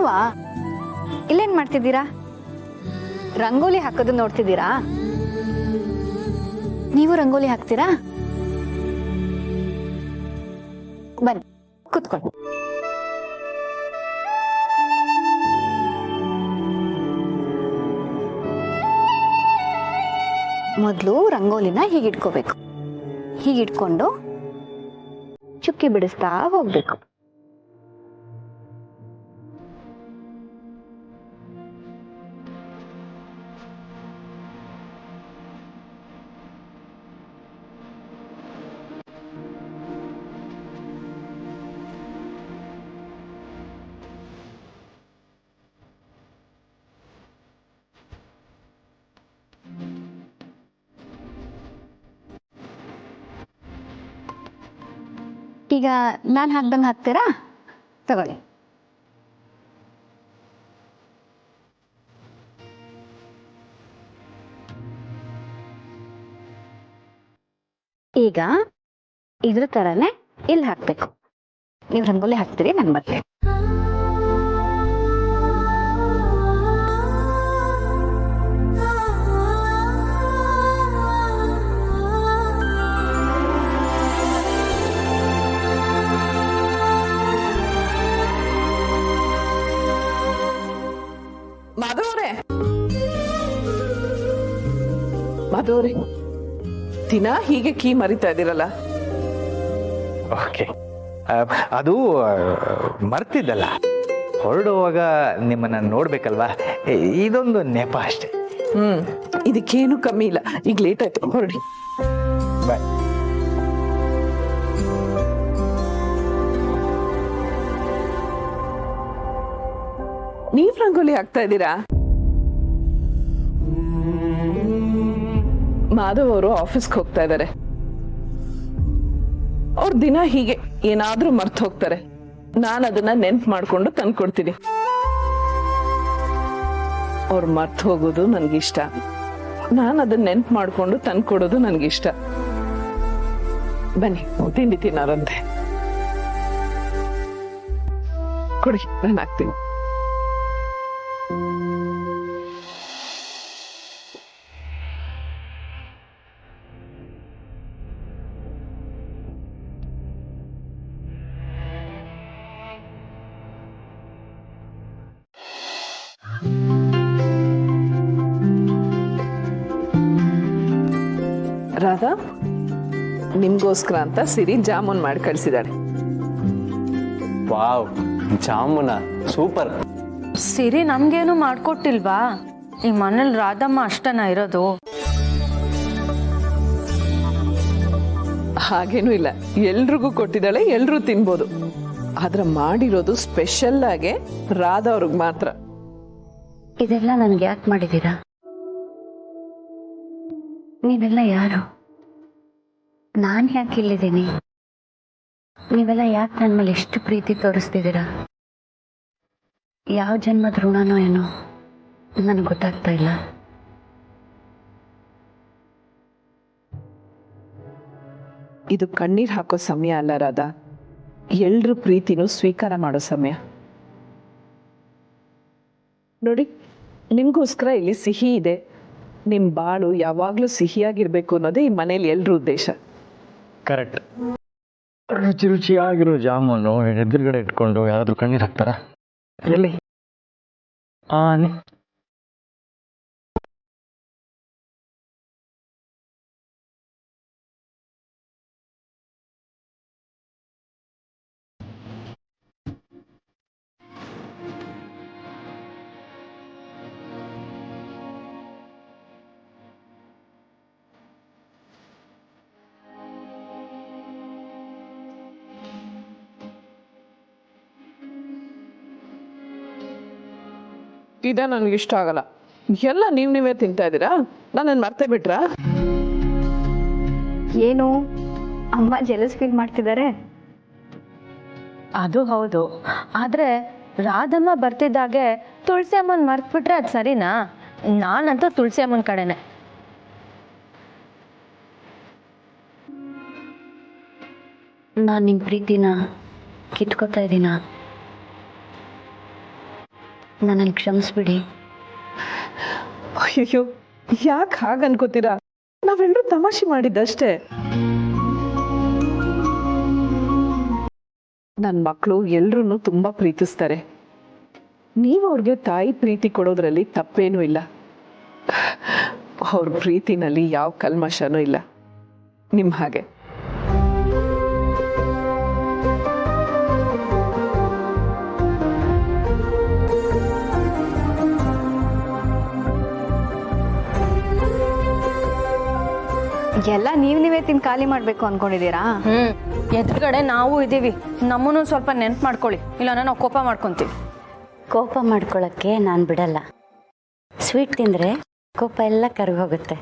ನೀವಾ ಇಲ್ಲೇನ್ ಮಾಡ್ತಿದ್ದೀರಾ? ರಂಗೋಲಿ ಹಾಕೋದು ನೋಡ್ತಿದ್ದೀರಾ? ನೀವು ರಂಗೋಲಿ ಹಾಕ್ತೀರಾ? ಬನ್ನಿ ಕೂತ್ಕೊಳ್ಳಿ. ಮೊದಲು ರಂಗೋಲಿನ ಹೀಗಿಟ್ಕೋಬೇಕು. ಹೀಗಿಟ್ಕೊಂಡು ಚುಕ್ಕಿ ಬಿಡಿಸ್ತಾ ಹೋಗ್ಬೇಕು. ಈಗ ನಾನು ಹಾಕ್ದಂಗೆ ಹಾಕ್ತೀರಾ? ತಗೊಳ್ಳಿ. ಈಗ ಇದ್ರ ತರನೇ ಇಲ್ಲಿ ಹಾಕ್ಬೇಕು. ನೀವು ರಂಗೋಲಿ ಹಾಕ್ತೀರಿ, ನಾನು ಬರ್ತೇನೆ. ಮಾಧವ್ರೆ, ದಿನ ಹೀಗೆ ಕೀ ಮರಿತಾ ಇದ್ದೀರಲ್ಲ? ಓಕೆ, ಅದು ಮರ್ತಿದ್ದಲ್ಲ, ಹೊರಡುವಾಗ ನಿಮ್ಮನ್ನ ನೋಡ್ಬೇಕಲ್ವಾ, ಇದೊಂದು ನೆಪ ಅಷ್ಟೇ. ಇದಕ್ಕೇನು ಕಮ್ಮಿ ಇಲ್ಲ. ಈಗ ಲೇಟ್ ಆಯ್ತು, ಹೊರಡಿ. ಬಾಯ್. ನೀವ್ ರಂಗೋಲಿ ಹಾಕ್ತಾ ಇದ್ದೀರಾ? ಮಾಧವ್ ಅವರು ಆಫೀಸ್ಗೆ ಹೋಗ್ತಾ ಇದ್ದಾರೆ. ಅವ್ರ ದಿನ ಹೀಗೆ ಏನಾದ್ರೂ ಮರ್ತು ಹೋಗ್ತಾರೆ. ನಾನು ಅದನ್ನ ನೆನ್ಪು ಮಾಡ್ಕೊಂಡು ತಂದ್ಕೊಡ್ತೀನಿ. ಅವ್ರು ಮರ್ತು ಹೋಗೋದು ನನ್ಗಿಷ್ಟ, ನಾನು ಅದನ್ನ ನೆನ್ಪು ಮಾಡ್ಕೊಂಡು ತಂದ್ಕೊಡೋದು ನನ್ಗಿಷ್ಟ. ಬನ್ನಿ ತಿಂಡಿ ತಿನ್ನಾರಂತೆ. ಕೊಡಿ, ನಾನು ಹಾಕ್ತೀನಿ. ರಾಧಾ, ನಿಮ್ಗೋಸ್ಕರ ಅಂತ ಸಿರಿ ಜಾಮೂನ್ ಮಾಡಿ ಕಳಿಸಿದಾಳೆ. ವಾವ್, ಜಾಮೂನ ಸೂಪರ್. ಸಿರಿ ನಮ್ಗೇನು ಮಾಡ್ಕೊಟ್ಟಿಲ್ವಾ? ಈ ಮನೇಲಿ ರಾಧಮ್ಮ ಅಷ್ಟನ ಇರೋದು? ಹಾಗೇನೂ ಇಲ್ಲ, ಎಲ್ರಿಗೂ ಕೊಟ್ಟಿದ್ದಾಳೆ, ಎಲ್ರೂ ತಿನ್ಬೋದು. ಆದ್ರೆ ಮಾಡಿರೋದು ಸ್ಪೆಷಲ್ ಆಗಿ ರಾಧಾ ಅವ್ರಿಗೆ ಮಾತ್ರ. ಇದೆಲ್ಲ ನನ್ಗೆ ಯಾಕೆ ಮಾಡಿದ್ದೀರಾ? ನೀವೆಲ್ಲ ಯಾರು? ನಾನು ಯಾಕೆ ಇಲ್ಲಿದ್ದೀನಿ? ನೀವೆಲ್ಲ ಯಾಕೆ ನನ್ನ ಮೇಲೆ ಎಷ್ಟು ಪ್ರೀತಿ ತೋರಿಸ್ತಿದ್ದೀರಾ? ಯಾವ ಜನ್ಮದ ಋಣನೋ ಏನೋ ನನಗೆ ಗೊತ್ತಾಗ್ತಾ ಇಲ್ಲ. ಇದು ಕಣ್ಣೀರ್ ಹಾಕೋ ಸಮಯ ಅಲ್ಲ ರಾಧಾ, ಎಲ್ರ ಪ್ರೀತಿನೂ ಸ್ವೀಕಾರ ಮಾಡೋ ಸಮಯ. ನೋಡಿ, ನಿಮ್ಗೋಸ್ಕರ ಇಲ್ಲಿ ಸಿಹಿ ಇದೆ. ನಿಮ್ ಬಾಳು ಯಾವಾಗ್ಲೂ ಸಿಹಿಯಾಗಿರ್ಬೇಕು ಅನ್ನೋದೇ ಈ ಮನೇಲಿ ಎಲ್ರ ಉದ್ದೇಶ. ಕರೆಕ್ಟ್. ರುಚಿ ರುಚಿಯಾಗಿರೋ ಜಾಮೂನು ಎದುರುಗಡೆ ಇಟ್ಕೊಂಡು ಯಾರಾದ್ರೂ ಕಣ್ಣೀರು ಹಾಕ್ತಾರ? ಎಲ್ಲಿ? ಇದ ನನ್ಗೆ ಇಷ್ಟ ಆಗಲ್ಲ. ಎಲ್ಲ ನೀವೇ ತಿಂತಾ ಇದ್ದೀರಾ, ನನ್ನ ಮರ್ತೇ ಬಿಟ್ರಾ? ಏನು ಅಮ್ಮ ಜೆಲಸ್ ಫೀಲ್ ಮಾಡ್ತಿದ್ದಾರೆ? ಅದು ಹೌದು. ಆದ್ರೆ ರಾಧಮ್ಮ ಬರ್ತಿದ್ದಾಗೆ ತುಳಸಿ ಅಮ್ಮನ್ ಮರ್ತ್ಬಿಟ್ರೆ ಅದು ಸರಿನಾ? ನಾನಂತೂ ತುಳಸಿ ಅಮ್ಮನ ಕಡೆನೆ. ನಾನು ನಿಮ್ಮ ಪ್ರೀತಿನ ಕಿತ್ಕೋತಾ ಇದ್ದೀನ? ನನ್ನನ್ನು ಕ್ಷಮಿಸ್ಬಿಡಿ. ಅಯ್ಯೋ, ಯಾಕೆ ಹಾಗೆ ಅನ್ಕೋತೀರಾ? ನಾವೆಲ್ಲರೂ ತಮಾಷೆ ಮಾಡಿದ್ದಷ್ಟೇ. ನನ್ನ ಮಕ್ಕಳು ಎಲ್ರೂ ತುಂಬಾ ಪ್ರೀತಿಸ್ತಾರೆ. ನೀವು ಅವ್ರಿಗೆ ತಾಯಿ ಪ್ರೀತಿ ಕೊಡೋದ್ರಲ್ಲಿ ತಪ್ಪೇನೂ ಇಲ್ಲ. ಅವ್ರ ಪ್ರೀತಿನಲ್ಲಿ ಯಾವ ಕಲ್ಮಶನೂ ಇಲ್ಲ, ನಿಮ್ಮ ಹಾಗೆ. ಎಲ್ಲ ನೀವೇ ತಿಂದು ಖಾಲಿ ಮಾಡಬೇಕು ಅನ್ಕೊಂಡಿದ್ದೀರಾ? ಎದುರುಗಡೆ ನಾವು ಇದ್ದೀವಿ, ನಮ್ಮನ್ನು ಸ್ವಲ್ಪ ನೆನ್ಪು ಮಾಡ್ಕೊಳ್ಳಿ, ಇಲ್ಲ ನಾವು ಕೋಪ ಮಾಡ್ಕೊತೀವಿ. ಕೋಪ ಮಾಡ್ಕೊಳ್ಳೋಕ್ಕೆ ನಾನು ಬಿಡಲ್ಲ. ಸ್ವೀಟ್ ತಿಂದರೆ ಕೋಪ ಎಲ್ಲ ಕರಗೋಗುತ್ತೆ.